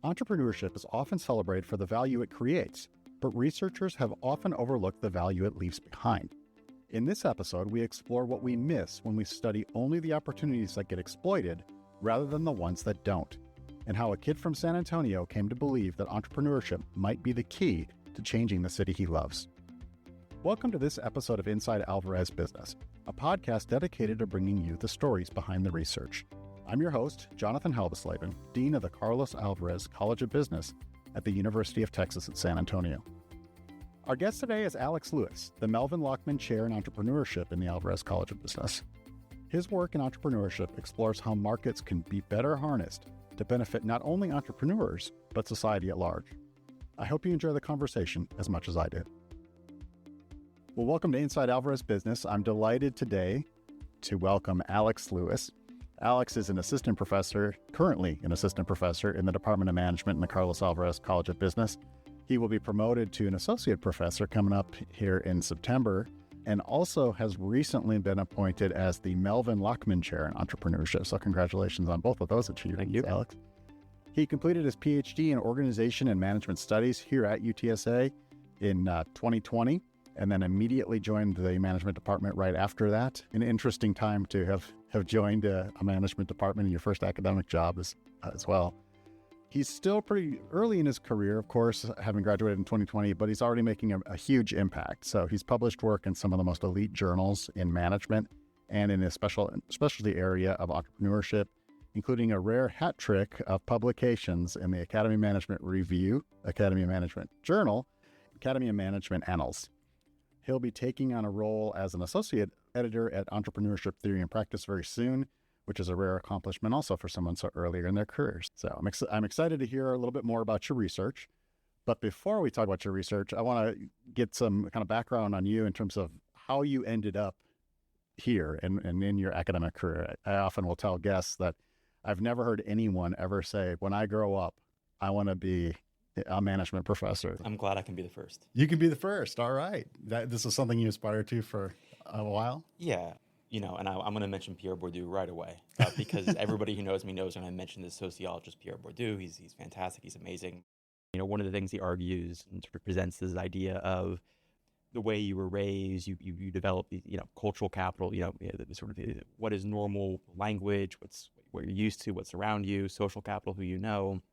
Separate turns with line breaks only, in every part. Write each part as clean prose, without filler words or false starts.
Entrepreneurship is often celebrated for the value it creates, but researchers have often overlooked the value it leaves behind. In this episode, we explore what we miss when we study only the opportunities that get exploited rather than the ones that don't, and how a kid from San Antonio came to believe that entrepreneurship might be the key to changing the city he loves. Welcome to this episode of Inside Alvarez Business, a podcast dedicated to bringing you the stories behind the research. I'm your host, Jonathan Helbesleben, Dean of the Carlos Alvarez College of Business at the University of Texas at San Antonio. Our guest today is Alex Lewis, the Melvin Lachman Chair in Entrepreneurship in the Alvarez College of Business. His work in entrepreneurship explores how markets can be better harnessed to benefit not only entrepreneurs, but society at large. I hope you enjoy the conversation as much as I did. Well, welcome to Inside Alvarez Business. I'm delighted today to welcome Alex Lewis. Alex is currently an assistant professor in the Department of Management in the Carlos Alvarez College of Business. He will be promoted to an associate professor coming up here in September, and also has recently been appointed as the Melvin Lachman Chair in Entrepreneurship. So congratulations on both of those achievements,
Thank you,
Alex. He completed his PhD in Organization and Management Studies here at UTSA in 2020, and then immediately joined the management department right after that. An interesting time to have joined a management department in your first academic job as well. He's still pretty early in his career, of course, having graduated in 2020, but he's already making a huge impact. So he's published work in some of the most elite journals in management and in a specialty area of entrepreneurship, including a rare hat trick of publications in the Academy of Management Review, Academy of Management Journal, Academy of Management Annals. He'll be taking on a role as an associate editor at Entrepreneurship Theory and Practice very soon, which is a rare accomplishment also for someone so earlier in their careers. So I'm excited to hear a little bit more about your research. But before we talk about your research, I want to get some kind of background on you in terms of how you ended up here and in your academic career. I often will tell guests that I've never heard anyone ever say, when I grow up, I want to be a management professor.
I'm glad I can be the first.
You can be the first. All right. This is something you aspire to for a while?
Yeah. And I'm going to mention Pierre Bourdieu right away because everybody who knows me knows when I mention this sociologist, Pierre Bourdieu, he's fantastic. He's amazing. One of the things he argues and sort of presents this idea of the way you were raised, you develop the, cultural capital, sort of what is normal language, what you're used to, what's around you, social capital, who you know,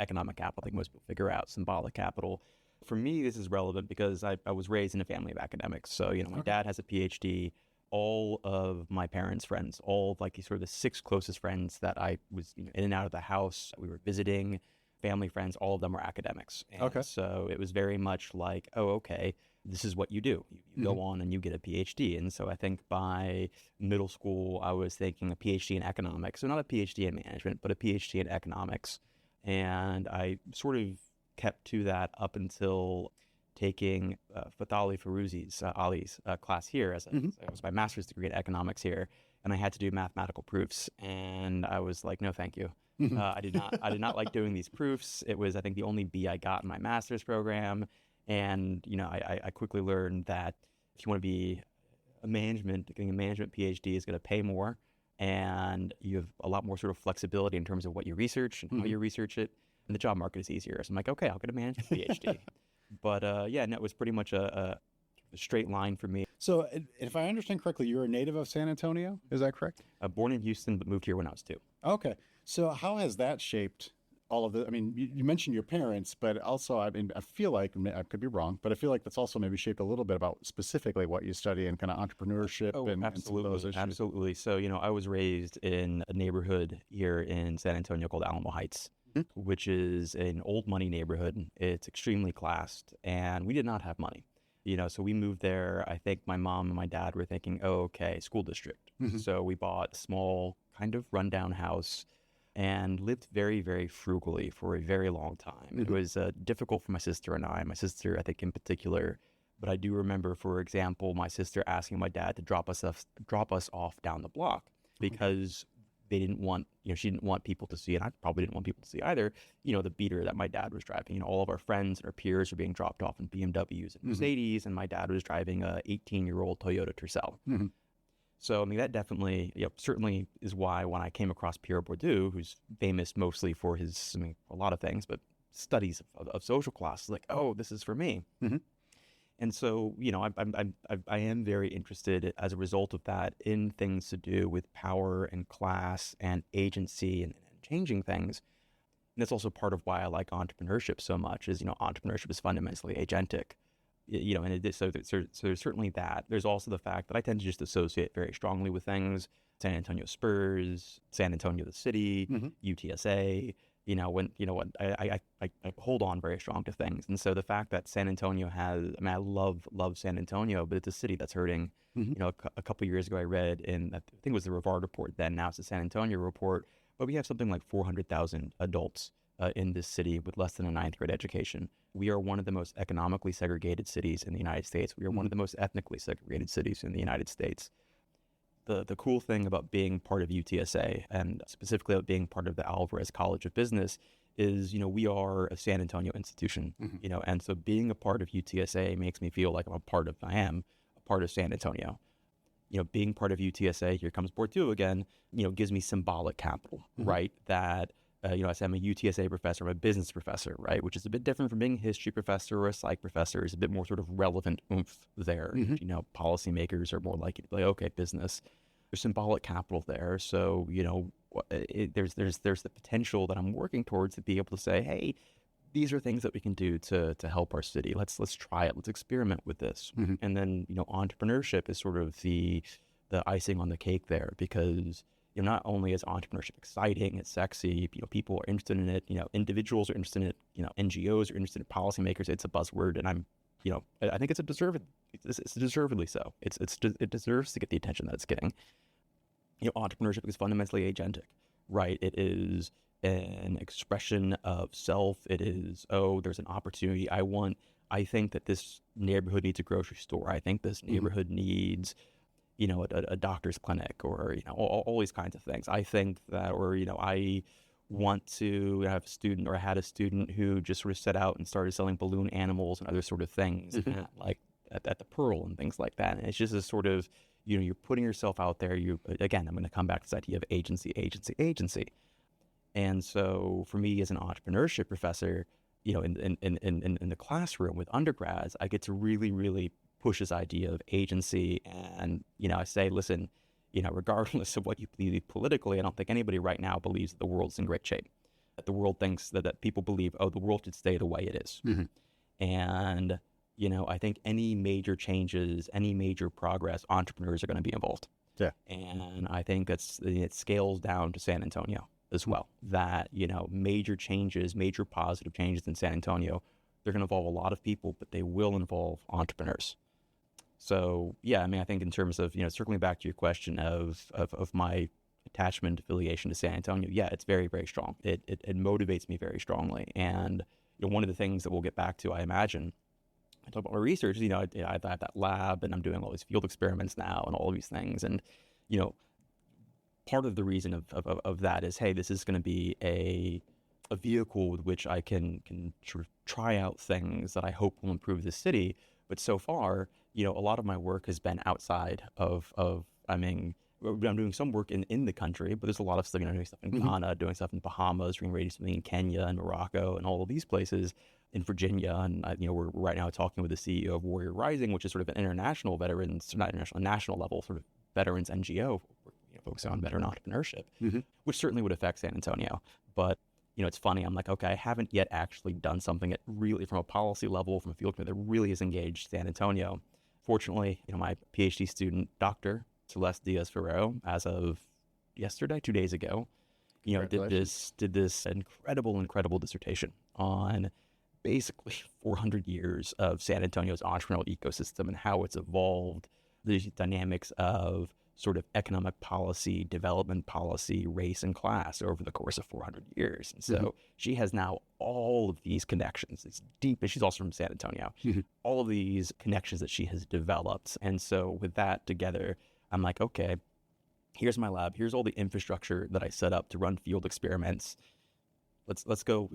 economic capital, I think most people figure out, symbolic capital. For me, this is relevant because I was raised in a family of academics. So, my dad has a PhD. All of my parents' friends, all of sort of the six closest friends that I was in and out of the house, we were visiting, family friends, all of them were academics. And so it was very much like, oh, okay, this is what you do. You go on and you get a PhD. And so I think by middle school, I was thinking a PhD in economics. So not a PhD in management, but a PhD in economics. And I sort of kept to that up until taking Fathali Feruzi's, Ali's class here. It was my master's degree in economics here, and I had to do mathematical proofs. And I was like, no, thank you. I did not like doing these proofs. It was, I think, the only B I got in my master's program. And, I quickly learned that if you want to be getting a management PhD is going to pay more. And you have a lot more sort of flexibility in terms of what you research and how you research it. And the job market is easier. So I'm like, okay, I'll get a management PhD. But it was pretty much a straight line for me.
So if I understand correctly, you're a native of San Antonio. Is that correct?
Born in Houston, but moved here when I was 2.
Okay. So how has that shaped all of the, you mentioned your parents, but also, I feel like, I could be wrong, but I feel like that's also maybe shaped a little bit about specifically what you study and kind of entrepreneurship and some of those issues.
Absolutely. So, I was raised in a neighborhood here in San Antonio called Alamo Heights, which is an old money neighborhood. It's extremely classed, and we did not have money. So we moved there. I think my mom and my dad were thinking, oh, okay, school district. So we bought a small kind of rundown house and lived very, very frugally for a very long time. It was difficult for my sister and I. My sister, I think in particular, but I do remember, for example, my sister asking my dad to drop us off down the block because they didn't want, she didn't want people to see, and I probably didn't want people to see either, the beater that my dad was driving. All of our friends and our peers were being dropped off in BMWs and Mercedes, and my dad was driving a 18-year-old Toyota Tercel. So, I mean, that definitely, certainly is why when I came across Pierre Bourdieu, who's famous mostly for his, I mean, a lot of things, but studies of social class, like, oh, this is for me.
Mm-hmm.
And so, I am very interested as a result of that in things to do with power and class and agency and changing things. And that's also part of why I like entrepreneurship so much is, entrepreneurship is fundamentally agentic. And so there's certainly that. There's also the fact that I tend to just associate very strongly with things. San Antonio Spurs, San Antonio the city,
Mm-hmm.
UTSA. I hold on very strong to things, and so the fact that San Antonio has, I mean, I love San Antonio, but it's a city that's hurting.
Mm-hmm.
A couple of years ago, I read I think it was the Rivard report then. Now it's the San Antonio report, but we have something like 400,000 adults in this city with less than a ninth grade education. We are one of the most economically segregated cities in the United States. We are one of the most ethnically segregated cities in the United States. The cool thing about being part of UTSA and specifically about being part of the Alvarez College of Business is, we are a San Antonio institution,
Mm-hmm.
and so being a part of UTSA makes me feel like I am a part of San Antonio. Being part of UTSA, here comes Bourdieu again, gives me symbolic capital,
Mm-hmm.
right? That, I say I'm a UTSA professor, I'm a business professor, right? Which is a bit different from being a history professor or a psych professor. Is a bit more sort of relevant oomph there.
Mm-hmm.
Policymakers are more likely to be like, okay, business. There's symbolic capital there. So, there's the potential that I'm working towards to be able to say, hey, these are things that we can do to help our city. Let's try it. Let's experiment with this.
Mm-hmm.
And then, entrepreneurship is sort of the icing on the cake there because, not only is entrepreneurship exciting, it's sexy, people are interested in it, individuals are interested in it, NGOs are interested in policymakers. It's a buzzword. And I think it's deservedly so. It deserves to get the attention that it's getting. Entrepreneurship is fundamentally agentic, right? It is an expression of self. It is, there's an opportunity. I think that this neighborhood needs a grocery store. I think this neighborhood needs, a doctor's clinic or, all these kinds of things. I think that, I want to have a student, or I had a student who just sort of set out and started selling balloon animals and other sort of things at the Pearl and things like that. And it's just a sort of, you're putting yourself out there. Again, I'm going to come back to this idea of agency. And so for me as an entrepreneurship professor, in the classroom with undergrads, I get to really, really push this idea of agency. And, I say, listen, regardless of what you believe politically, I don't think anybody right now believes that the world's in great shape. That the world thinks that people believe, the world should stay the way it is.
Mm-hmm.
And, I think any major changes, any major progress, entrepreneurs are going to be involved.
Yeah.
And I think it scales down to San Antonio as well. That, major changes, major positive changes in San Antonio, they're going to involve a lot of people, but they will involve entrepreneurs. So, yeah, I mean, I think in terms of, circling back to your question of my attachment, affiliation to San Antonio, yeah, it's very, very strong. It motivates me very strongly. And, one of the things that we'll get back to, I imagine, I talk about my research, I have that lab and I'm doing all these field experiments now and all these things. And, part of the reason of that is, hey, this is going to be a vehicle with which I can sort of try out things that I hope will improve the city. But so far, a lot of my work has been outside of I mean, I'm doing some work in the country, but there's a lot of stuff, doing stuff in Ghana, doing stuff in Bahamas, doing something in Kenya and Morocco and all of these places, in Virginia. And, we're right now talking with the CEO of Warrior Rising, which is sort of an international veterans, not international, national level sort of veterans NGO, focusing on veteran entrepreneurship, which certainly would affect San Antonio. But, it's funny. I'm like, okay, I haven't yet actually done something that really, from a policy level, from a field committee, that really has engaged San Antonio. Fortunately, my PhD student, Dr. Celeste Diaz-Ferrero, as of yesterday, 2 days ago, did this incredible dissertation on basically 400 years of San Antonio's entrepreneurial ecosystem and how it's evolved, the dynamics of sort of economic policy, development policy, race and class over the course of 400 years. And so she has now all of these connections. It's deep, and she's also from San Antonio. All of these connections that she has developed. And so with that together, I'm like, okay, here's my lab. Here's all the infrastructure that I set up to run field experiments. Let's go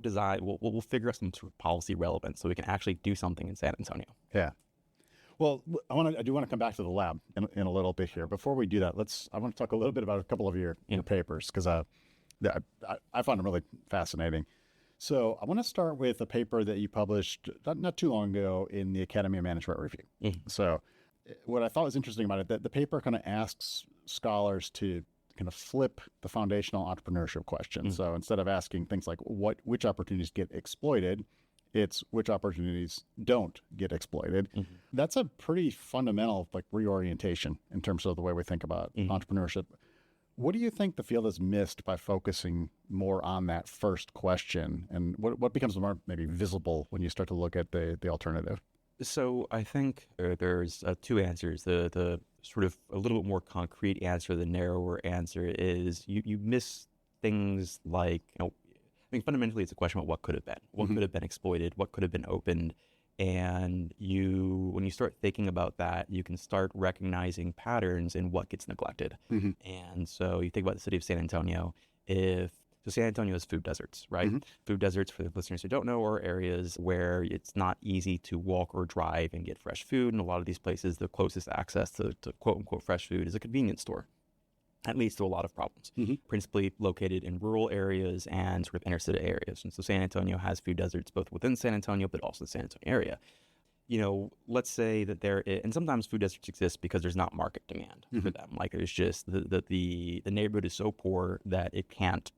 design. We'll figure out some sort of policy relevance so we can actually do something in San Antonio.
Yeah. Well, I do want to come back to the lab in a little bit here. Before we do that, I want to talk a little bit about a couple of your papers, because I found them really fascinating. So I want to start with a paper that you published not too long ago in the Academy of Management Review. So what I thought was interesting about it, that the paper kind of asks scholars to kind of flip the foundational entrepreneurship question. So instead of asking things like which opportunities get exploited, it's which opportunities don't get exploited. That's a pretty fundamental reorientation in terms of the way we think about entrepreneurship. What do you think the field has missed by focusing more on that first question? And what becomes more maybe visible when you start to look at the alternative?
So I think there's two answers. The sort of a little bit more concrete answer, the narrower answer is you miss things like, fundamentally it's a question about what could have been. What could have been exploited? What could have been opened? And when you start thinking about that, you can start recognizing patterns in what gets neglected. And so you think about the city of San Antonio. So San Antonio has food deserts, right? Food deserts, for the listeners who don't know, are areas where it's not easy to walk or drive and get fresh food. And a lot of these places, the closest access to quote unquote fresh food is a convenience store. That leads to a lot of problems, principally located in rural areas and sort of inner city areas. And so San Antonio has food deserts both within San Antonio, but also the San Antonio area. Let's say that and sometimes food deserts exist because there's not market demand for them. Like there's just the neighborhood is so poor that it can't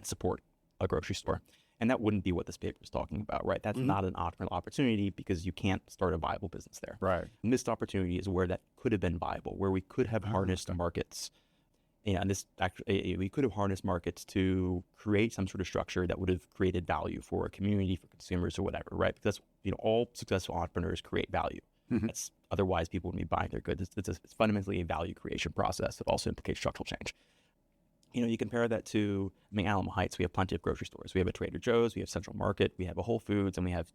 support a grocery store. And that wouldn't be what this paper is talking about, right? That's not an opportunity because you can't start a viable business there.
Right.
Missed opportunity is where that could have been viable, where we could have harnessed markets. And this actually, we could have harnessed markets to create some sort of structure that would have created value for a community, for consumers, or whatever, right? Because all successful entrepreneurs create value. That's otherwise people wouldn't be buying their goods. It's fundamentally a value creation process that also implicates structural change. You compare that to, Alamo Heights, we have plenty of grocery stores. We have a Trader Joe's, we have Central Market, we have a Whole Foods, and we have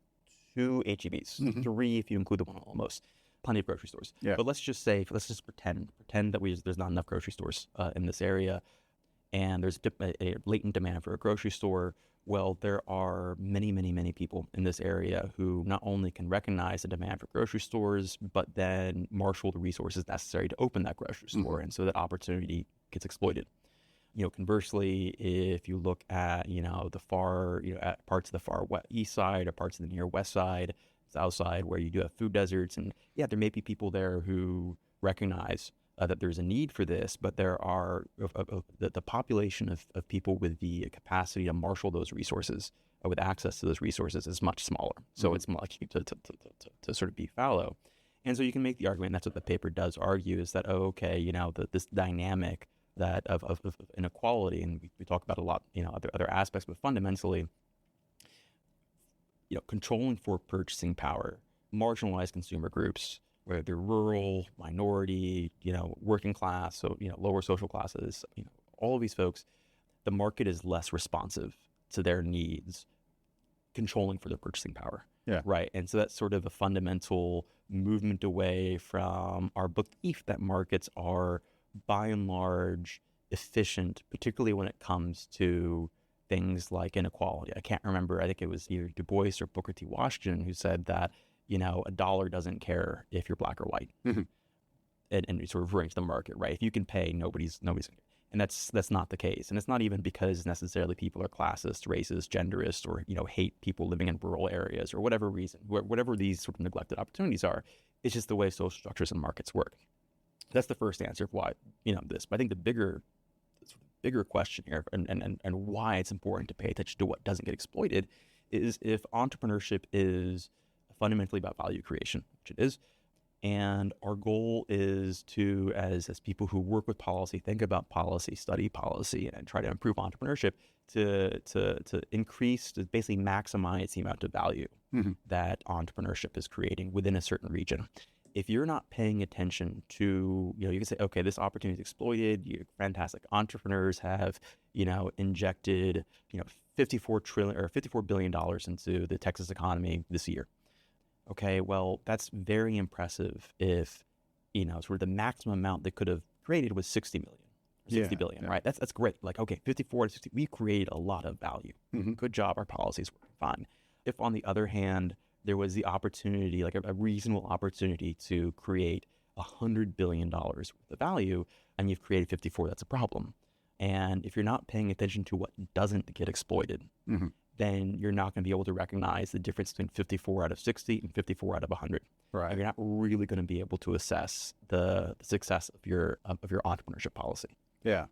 2 H-E-Bs, 3 if you include the one almost. Plenty of grocery stores.
Yeah.
But let's just pretend that there's not enough grocery stores in this area, and there's a latent demand for a grocery store. Well, there are many, many, many people in this area who not only can recognize the demand for grocery stores, but then marshal the resources necessary to open that grocery store, and so that opportunity gets exploited. Conversely, if you look at, the far, at parts of the far east side or parts of the near west side, south side, where you do have food deserts, and there may be people there who recognize that there's a need for this, but there are the population of people with the capacity to marshal those resources, with access to those resources, is much smaller. So it's more likely to sort of be fallow. And so you can make the argument, and that's what the paper does argue, is that, this dynamic that of inequality, and we talk about a lot, other aspects, but fundamentally, controlling for purchasing power, marginalized consumer groups, whether they're rural, minority, working class, so, lower social classes, all of these folks, the market is less responsive to their needs, controlling for their purchasing power.
Yeah.
Right. And so that's sort of a fundamental movement away from our belief that markets are, by and large, efficient, particularly when it comes to things like inequality. I can't remember, I think it was either Du Bois or Booker T. Washington who said that, a dollar doesn't care if you're black or white. And sort of referring to the market, right? If you can pay, nobody's gonna. And that's not the case. And it's not even because necessarily people are classist, racist, genderist, or, hate people living in rural areas or whatever reason, whatever these sort of neglected opportunities are. It's just the way social structures and markets work. That's the first answer of why, this. But I think the bigger question here, and why it's important to pay attention to what doesn't get exploited, is if entrepreneurship is fundamentally about value creation, which it is, and our goal is to, as people who work with policy, think about policy, study policy, and try to improve entrepreneurship, to increase, to basically maximize the amount of value that entrepreneurship is creating within a certain region. If you're not paying attention to, you can say, okay, this opportunity is exploited. You're fantastic. Entrepreneurs have, injected, $54 billion into the Texas economy this year. Okay, well, that's very impressive if, sort of the maximum amount they could have created was 60 million. 60 billion, right? That's great. Like, okay, 54 to 60, we create a lot of value. Good job. Our policies work fine. If, on the other hand, there was the opportunity, like a reasonable opportunity to create $100 billion worth of value, and you've created 54, that's a problem. And if you're not paying attention to what doesn't get exploited, then you're not going to be able to recognize the difference between 54 out of 60 and 54 out of 100.
Right.
And you're not really going to be able to assess the success of your entrepreneurship policy.
Yeah.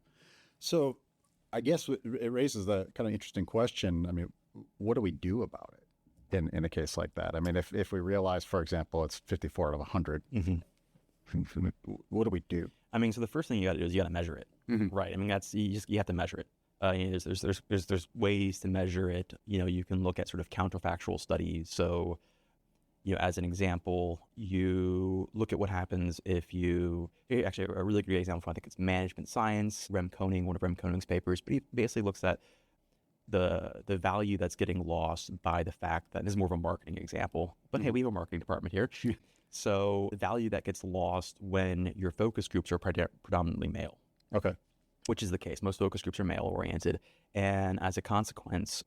So I guess it raises the kind of interesting question. I mean, what do we do about it in a case like that? I mean, if we realize, for example, it's 54 out of 100, what do we do?
I mean, so the first thing you got to do is you got to measure it, right? I mean, you have to measure it. There's ways to measure it. You can look at sort of counterfactual studies. So, as an example, you look at what happens if actually a really great example, I think it's management science, one of Rem Koenig's papers, but he basically looks at the value that's getting lost by the fact that, this is more of a marketing example, but hey, we have a marketing department here. So the value that gets lost when your focus groups are predominantly male.
Okay.
Which is the case. Most focus groups are male-oriented. And as a consequence,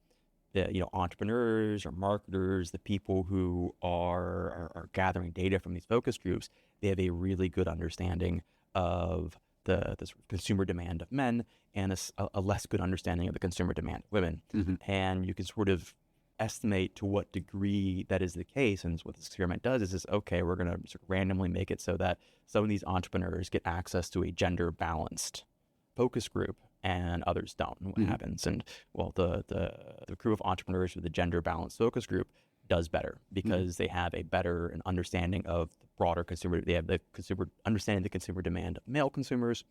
entrepreneurs or marketers, the people who are gathering data from these focus groups, they have a really good understanding of the sort of consumer demand of men and a less good understanding of the consumer demand of women. And you can sort of estimate to what degree that is the case. And what this experiment does is okay, we're going to sort of randomly make it so that some of these entrepreneurs get access to a gender-balanced focus group and others don't. And what happens? And well, the crew of entrepreneurs with the gender balanced focus group does better because they have a better understanding of the broader consumer. They have the understanding the consumer demand of male consumers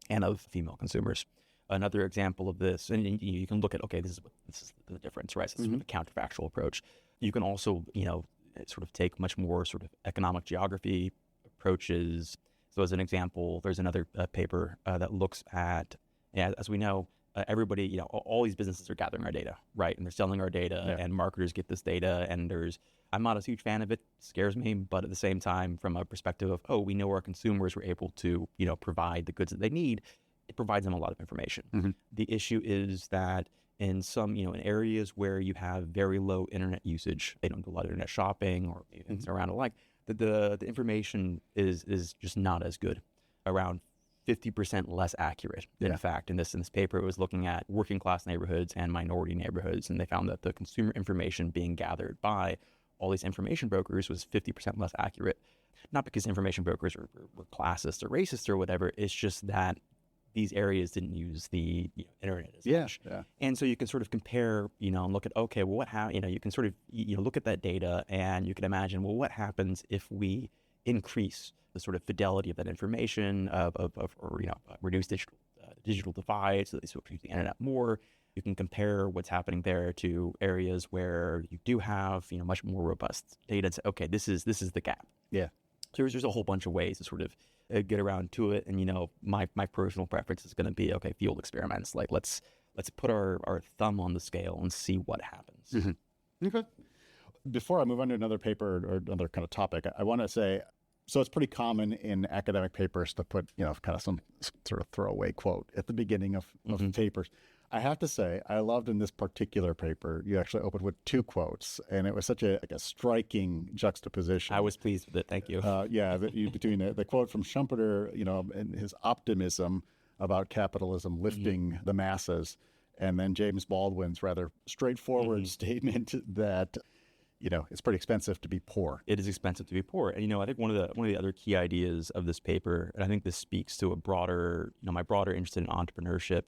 and of female consumers. Another example of this, and you can look at, okay, this is the difference, right? So it's sort of a counterfactual approach. You can also, sort of take much more sort of economic geography approaches. So as an example, there's another paper that looks at, as we know, everybody, all these businesses are gathering our data, right? And they're selling our data, and marketers get this data. And I'm not a huge fan of it, scares me, but at the same time, from a perspective of, we know our consumers were able to, provide the goods that they need, it provides them a lot of information. The issue is that in some, in areas where you have very low internet usage, they don't do a lot of internet shopping or things around alike, the information is just not as good, around 50% less accurate. In fact, in this paper, it was looking at working class neighborhoods and minority neighborhoods, and they found that the consumer information being gathered by all these information brokers was 50% less accurate. Not because information brokers were classist or racist or whatever, it's just that these areas didn't use the internet as much. And so you can sort of compare, and look at, okay, well, you can sort of, look at that data and you can imagine, well, what happens if we increase the sort of fidelity of that information or reduce digital divide so that they sort of use the internet more. You can compare what's happening there to areas where you do have, much more robust data and say, okay, this is the gap. So there's a whole bunch of ways to sort of get around to it. And, my personal preference is going to be, okay, field experiments. Like let's put our thumb on the scale and see what happens.
Okay. Before I move on to another paper or another kind of topic, I want to say, so it's pretty common in academic papers to put, kind of some sort of throwaway quote at the beginning of papers. I have to say, I loved in this particular paper, you actually opened with two quotes, and it was such a striking juxtaposition.
I was pleased with it. Thank you.
Between the quote from Schumpeter, and his optimism about capitalism lifting the masses, and then James Baldwin's rather straightforward statement that, it's pretty expensive to be poor.
It is expensive to be poor. And, I think one of the other key ideas of this paper, and I think this speaks to a broader, my broader interest in entrepreneurship,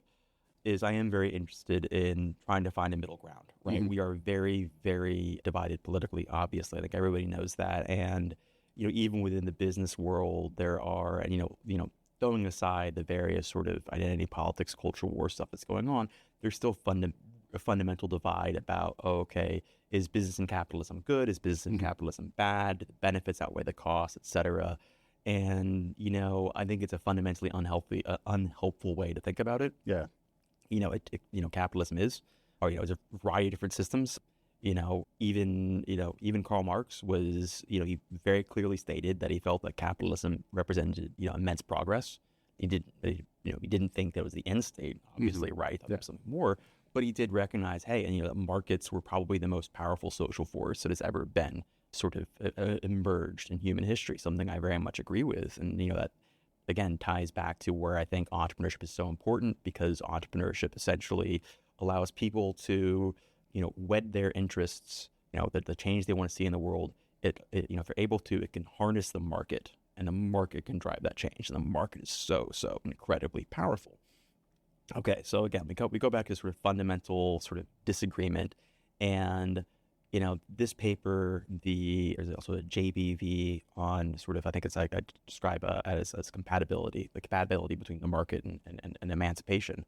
is I am very interested in trying to find a middle ground, right? We are very, very divided politically, obviously. I think everybody knows that. And, even within the business world, there are, and, throwing aside the various sort of identity politics, cultural war stuff that's going on, there's still a fundamental divide about, is business and capitalism good? Is business and capitalism bad? Do the benefits outweigh the costs, et cetera? And, I think it's a fundamentally unhelpful way to think about it. Capitalism is, or, it's a variety of different systems. Even Karl Marx was, he very clearly stated that he felt that capitalism represented, immense progress. He didn't think that was the end state, obviously, right? There was something more. But he did recognize, hey, and that markets were probably the most powerful social force that has ever been sort of emerged in human history, something I very much agree with. And, that, again, ties back to where I think entrepreneurship is so important, because entrepreneurship essentially allows people to, wed their interests, the change they want to see in the world. If they're able to, it can harness the market, and the market can drive that change. And the market is so incredibly powerful. Okay, so again, we go back to sort of fundamental sort of disagreement, and this paper, there's also a JBV on sort of, I think it's like I describe as compatibility, the compatibility between the market and emancipation,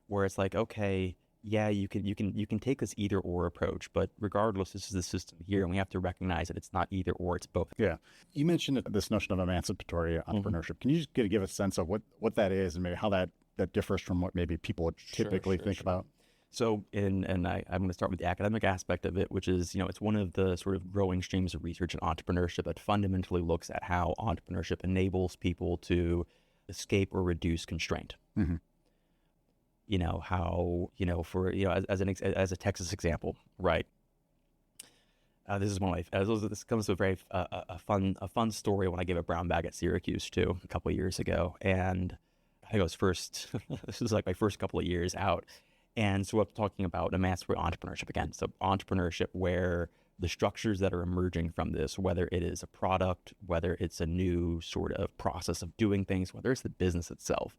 where it's like, okay, yeah, you can take this either or approach, but regardless, this is the system here, and we have to recognize that it's not either or, it's both.
Yeah, you mentioned this notion of emancipatory entrepreneurship. Can you just give a sense of what that is, and maybe how that differs from what maybe people would typically think about?
So, I'm going to start with the academic aspect of it, which is, it's one of the sort of growing streams of research in entrepreneurship that fundamentally looks at how entrepreneurship enables people to escape or reduce constraint. How, for, as a Texas example, right? This is one of my, this comes to a very a fun story when I gave a brown bag at Syracuse too, a couple of years ago. And I think it was this was like my first couple of years out. And so I'm talking about emancipatory entrepreneurship again. So entrepreneurship where the structures that are emerging from this, whether it is a product, whether it's a new sort of process of doing things, whether it's the business itself,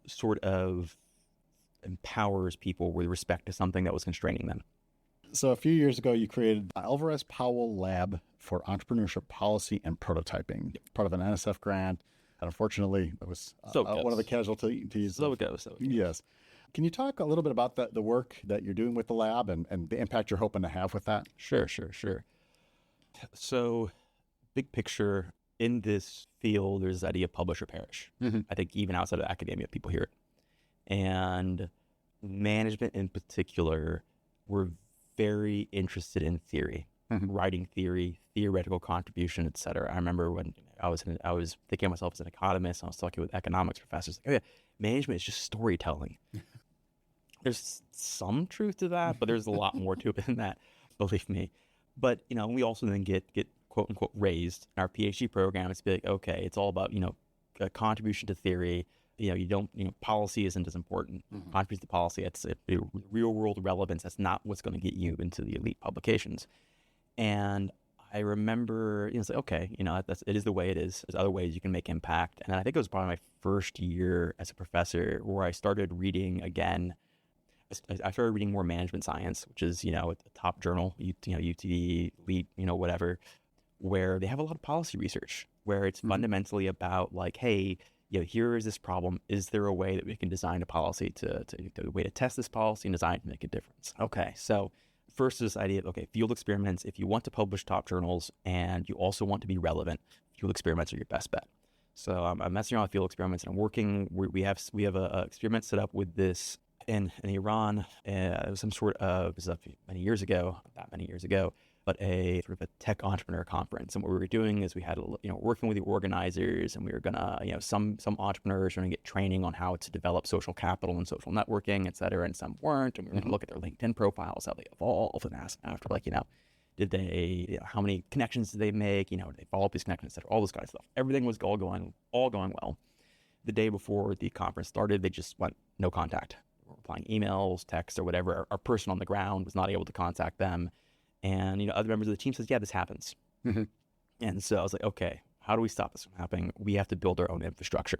sort of empowers people with respect to something that was constraining them.
So a few years ago, you created Alvarez Powell Lab for Entrepreneurship Policy and Prototyping, part of an NSF grant. And unfortunately, it was one of the casualties.
So it goes.
Yes. Can you talk a little bit about the work that you're doing with the lab and the impact you're hoping to have with that?
Sure. So big picture, in this field, there's this idea of publish or perish. I think even outside of academia, people hear it. And management in particular, we're very interested in theory, writing theory, theoretical contribution, et cetera. I remember when I was thinking of myself as an economist, and I was talking with economics professors, like, oh yeah, management is just storytelling. There's some truth to that, but there's a lot more to it than that, believe me. But, we also then get quote unquote raised in our PhD program. It's like, okay, it's all about, a contribution to theory. You don't, policy isn't as important. Contribution to policy, it's a real world relevance. That's not what's going to get you into the elite publications. And I remember, it's like, okay, it is the way it is. There's other ways you can make impact. And I think it was probably my first year as a professor where I started reading again. I started reading more management science, which is, a top journal, UTD, elite, whatever, where they have a lot of policy research, where it's fundamentally about like, hey, here is this problem. Is there a way that we can design a policy to a way to test this policy and design it to make a difference? Okay, so first is this idea of, okay, field experiments. If you want to publish top journals and you also want to be relevant, field experiments are your best bet. So I'm messing around with field experiments, and I'm working. We have a experiment set up with this in Iran. It was some sort of, this was many years ago, but a sort of a tech entrepreneur conference. And what we were doing is we had, working with the organizers, and we were gonna, some entrepreneurs were gonna get training on how to develop social capital and social networking, et cetera, and some weren't. And we were gonna look at their LinkedIn profiles, how they evolve, and ask after, like, did they, how many connections did they make? Did they follow up these connections, et cetera, all this kind of stuff. Everything was all going well. The day before the conference started, they just went no contact. Replying emails, texts, or whatever. Our person on the ground was not able to contact them. And, other members of the team says, yeah, this happens. And so I was like, okay, how do we stop this from happening? We have to build our own infrastructure.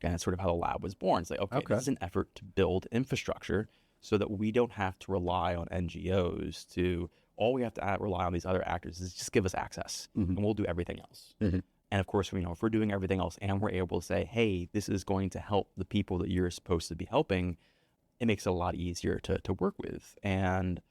And that's sort of how the lab was born. It's like, okay, this is an effort to build infrastructure so that we don't have to rely on NGOs all we have to rely on these other actors is just give us access, and we'll do everything else. And of course, if we're doing everything else and we're able to say, hey, this is going to help the people that you're supposed to be helping, it makes it a lot easier to work with. And,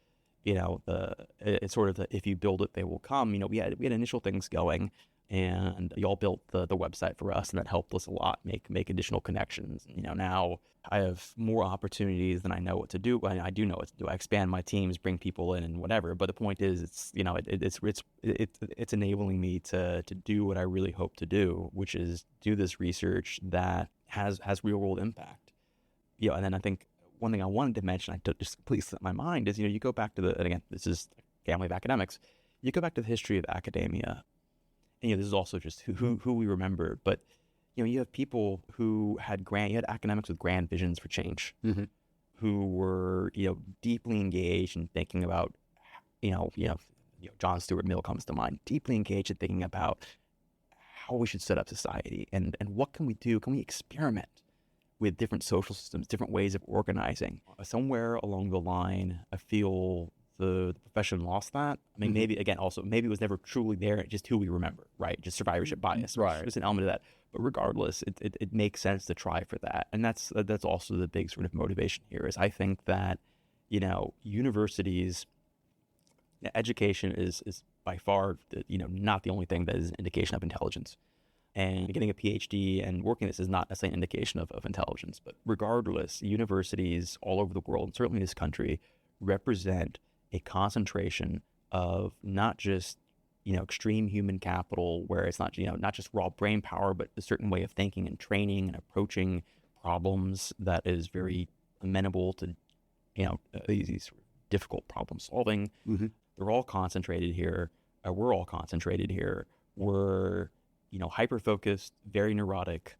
it's sort of if you build it, they will come. We had initial things going, and y'all built the website for us, and that helped us a lot make additional connections. Now I have more opportunities than I know what to do. I do know what to do. I expand my teams, bring people in, and whatever. But the point is, it's enabling me to do what I really hope to do, which is do this research that has real world impact. And then I think one thing I wanted to mention, just completely slipped my mind, is, you go back to and again, this is family of academics, you go back to the history of academia, and, this is also just who we remember, but, you have people who you had academics with grand visions for change, who were, deeply engaged in thinking about, John Stuart Mill comes to mind, deeply engaged in thinking about how we should set up society and what can we do? Can we experiment with different social systems, different ways of organizing? Somewhere along the line, I feel the profession lost that. I mean, maybe it was never truly there, just who we remember, right? Just survivorship bias.
Right.
There's an element of that. But regardless, it makes sense to try for that. And that's also the big sort of motivation here is I think that, universities, education is by far, not the only thing that is an indication of intelligence. And getting a PhD and working this is not necessarily an indication of intelligence. But regardless, universities all over the world, and certainly in this country, represent a concentration of not just, extreme human capital, where it's not, not just raw brain power, but a certain way of thinking and training and approaching problems that is very amenable to, these sort of difficult problem solving. They're all concentrated here. We're all concentrated here. We're, hyper-focused, very neurotic.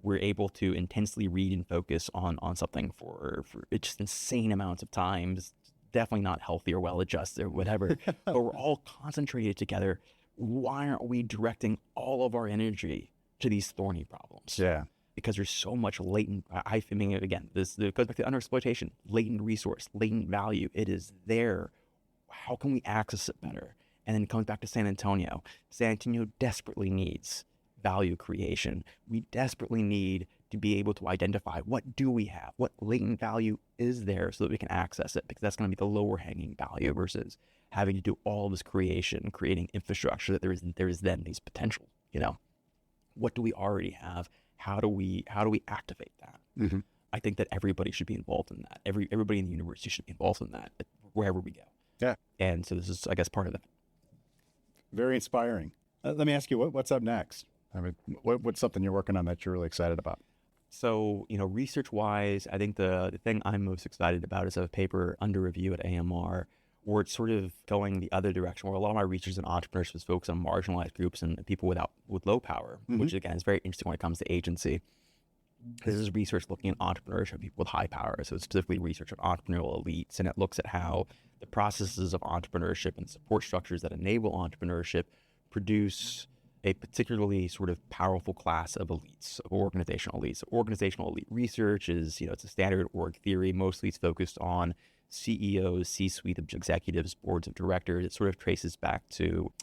We're able to intensely read and focus on something for just insane amounts of times. Definitely not healthy or well-adjusted or whatever, but we're all concentrated together. Why aren't we directing all of our energy to these thorny problems?
Yeah.
Because there's so much latent, I mean, again, this goes back to underexploitation, latent resource, latent value. It is there. How can we access it better? And then it comes back to San Antonio. San Antonio desperately needs value creation. We desperately need to be able to identify what do we have, what latent value is there so that we can access it, because that's going to be the lower hanging value versus having to do all this creation, creating infrastructure that there is then these potentials, What do we already have? How do we activate that? I think that everybody should be involved in that. Everybody in the university should be involved in that wherever we go.
Yeah.
And so this is, I guess, part of that.
Very inspiring. Let me ask you, what's up next? I mean, what's something you're working on that you're really excited about?
So, research-wise, I think the thing I'm most excited about is a paper under review at AMR where it's sort of going the other direction, where a lot of my research and entrepreneurship is focused on marginalized groups and people with low power, which, again, is very interesting when it comes to agency. This is research looking at entrepreneurship, people with high power. So it's specifically research on entrepreneurial elites, and it looks at how the processes of entrepreneurship and support structures that enable entrepreneurship produce a particularly sort of powerful class of elites, of organizational elites. Organizational elite research is, it's a standard org theory. Mostly it's focused on CEOs, C-suite executives, boards of directors. It sort of traces back to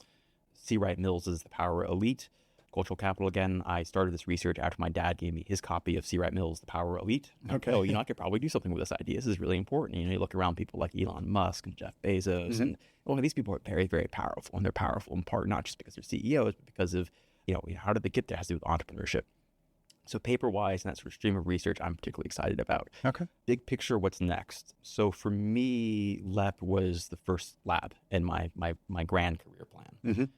C. Wright Mills' The Power Elite. Cultural capital, again, I started this research after my dad gave me his copy of C. Wright Mills' The Power Elite.
Okay.
Oh, I could probably do something with this idea. This is really important. You look around people like Elon Musk and Jeff Bezos, and these people are very, very powerful. And they're powerful in part not just because they're CEOs, but because of, how did they get there? It has to do with entrepreneurship. So paper-wise, and that sort of stream of research I'm particularly excited about.
Okay. Big
picture, what's next? So for me, LEP was the first lab in my grand career plan.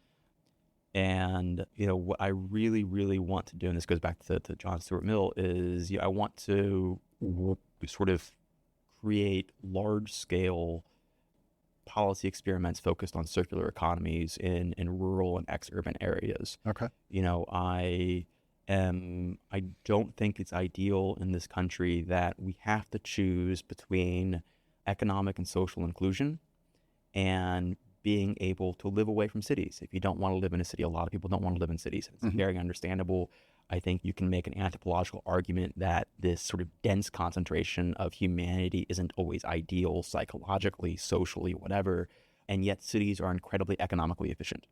And, what I really, really want to do, and this goes back to John Stuart Mill, is I want to sort of create large-scale policy experiments focused on circular economies in rural and ex-urban areas.
Okay.
I don't think it's ideal in this country that we have to choose between economic and social inclusion and being able to live away from cities. If you don't want to live in a city, a lot of people don't want to live in cities. It's very understandable. I think you can make an anthropological argument that this sort of dense concentration of humanity isn't always ideal psychologically, socially, whatever. And yet cities are incredibly economically efficient.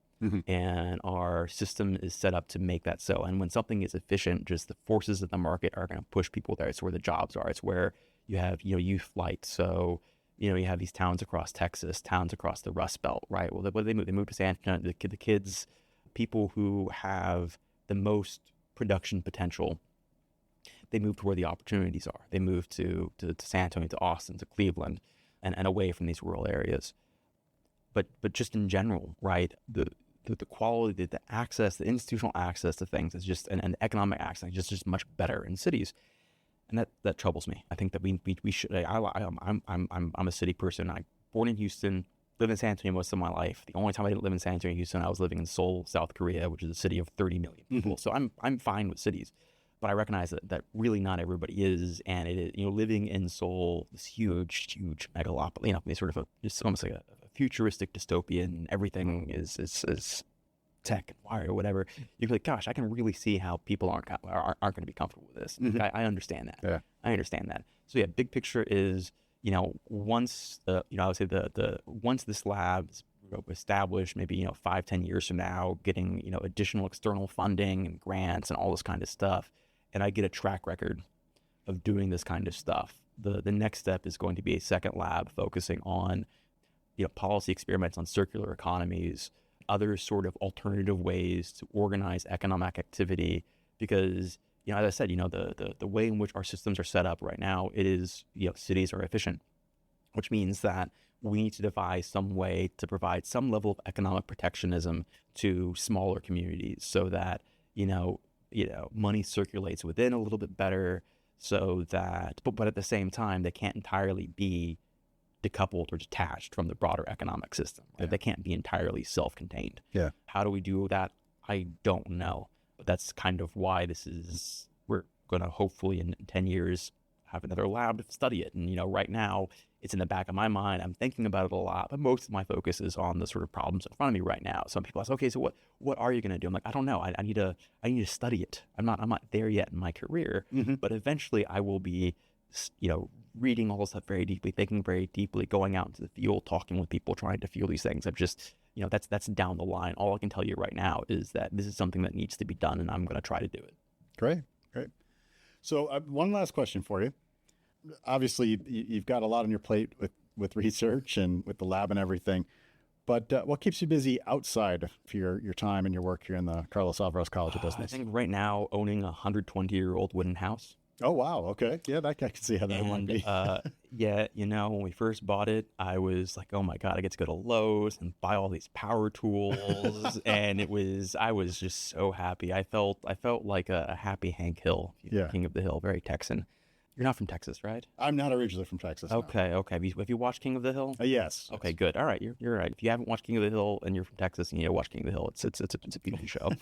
And our system is set up to make that so. And when something is efficient, just the forces of the market are going to push people there. It's where the jobs are. It's where you have, youth flight. So, you have these towns across Texas, towns across the Rust Belt, right? Well, what do they move? They move to San Antonio. The kids, people who have the most production potential, they move to where the opportunities are. They move to San Antonio, to Austin, to Cleveland, and away from these rural areas. But just in general, right? The quality, the access, the institutional access to things is just, and economic access is just much better in cities. And that troubles me. I think that we should. I'm a city person. I born in Houston, lived in San Antonio most of my life. The only time I didn't live in San Antonio, Houston, I was living in Seoul, South Korea, which is a city of 30 million people. So I'm fine with cities, but I recognize that really not everybody is. And it is, living in Seoul, this huge megalopolis, sort of just almost like a futuristic dystopian. Everything is tech and wire or whatever. You're like, gosh, I can really see how people aren't going to be comfortable with this. I understand that.
Yeah.
I understand that. So yeah, big picture is, once I would say once this lab's established, maybe 5-10 years from now, getting additional external funding and grants and all this kind of stuff, and I get a track record of doing this kind of stuff, the next step is going to be a second lab focusing on policy experiments on circular economies, other sort of alternative ways to organize economic activity, because as I said, the way in which our systems are set up right now, it is cities are efficient, which means that we need to devise some way to provide some level of economic protectionism to smaller communities, so that money circulates within a little bit better, so that but at the same time they can't entirely be decoupled or detached from the broader economic system. Right? They can't be entirely self-contained.
Yeah.
How do we do that? I don't know. But that's kind of why we're going to hopefully in 10 years have another lab to study it. And, right now it's in the back of my mind. I'm thinking about it a lot, but most of my focus is on the sort of problems in front of me right now. Some people ask, okay, so what are you going to do? I'm like, I don't know. I need to study it. I'm not there yet in my career, but eventually I will be, reading all this stuff very deeply, thinking very deeply, going out into the field, talking with people, trying to feel these things. I'm just, that's down the line. All I can tell you right now is that this is something that needs to be done, and I'm going to try to do it.
Great. So one last question for you. Obviously, you've got a lot on your plate with research and with the lab and everything, but what keeps you busy outside of your time and your work here in the Carlos Alvarez College of Business?
I think right now owning a 120-year-old wooden house.
Oh, wow. Okay. Yeah, I can see how that might be.
Yeah, when we first bought it, I was like, oh my God, I get to go to Lowe's and buy all these power tools. And I was just so happy. I felt like a happy Hank Hill, King of the Hill, very Texan. You're not from Texas, right?
I'm not originally from Texas.
Okay. Have you watched King of the Hill?
Yes.
Okay, good. All right, you're right. If you haven't watched King of the Hill and you're from Texas and you watch King of the Hill, it's a beautiful show.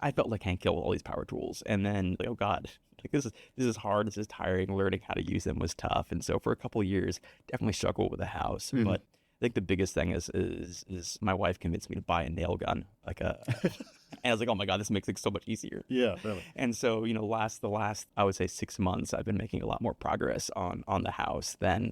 I felt like Hank Hill with all these power tools, and then oh God, like this is hard. This is tiring. Learning how to use them was tough, and so for a couple of years, definitely struggled with the house. But I think the biggest thing is my wife convinced me to buy a nail gun, and I was like, oh my God, this makes it so much easier.
Yeah, really.
And so, the last, I would say 6 months, I've been making a lot more progress on the house than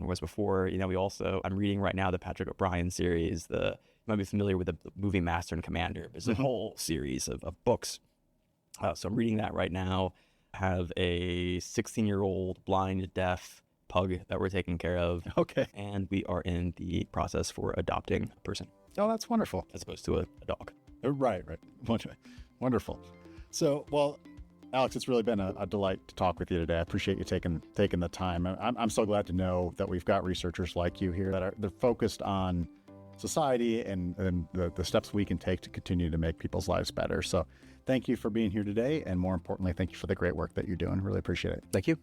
was before. I'm reading right now the Patrick O'Brien series. You might be familiar with the movie Master and Commander. There's a whole series of books. So I'm reading that right now. I have a 16-year-old blind, deaf pug that we're taking care of.
Okay.
And we are in the process for adopting a person.
Oh, that's wonderful.
As opposed to a dog.
Right. Wonderful. So, well, Alex, it's really been a delight to talk with you today. I appreciate you taking the time. I'm so glad to know that we've got researchers like you here they're focused on society and the steps we can take to continue to make people's lives better. So thank you for being here today. And more importantly, thank you for the great work that you're doing. Really appreciate it.
Thank you.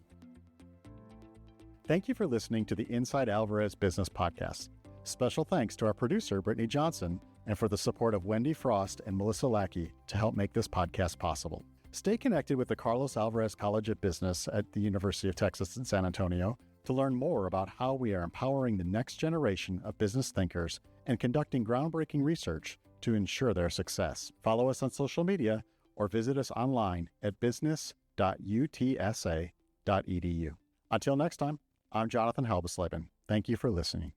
Thank you for listening to the Inside Alvarez Business Podcast. Special thanks to our producer, Brittany Johnson, and for the support of Wendy Frost and Melissa Lackey to help make this podcast possible. Stay connected with the Carlos Alvarez College of Business at the University of Texas in San Antonio to learn more about how we are empowering the next generation of business thinkers and conducting groundbreaking research to ensure their success. Follow us on social media or visit us online at business.utsa.edu. Until next time, I'm Jonathan Halbesleben. Thank you for listening.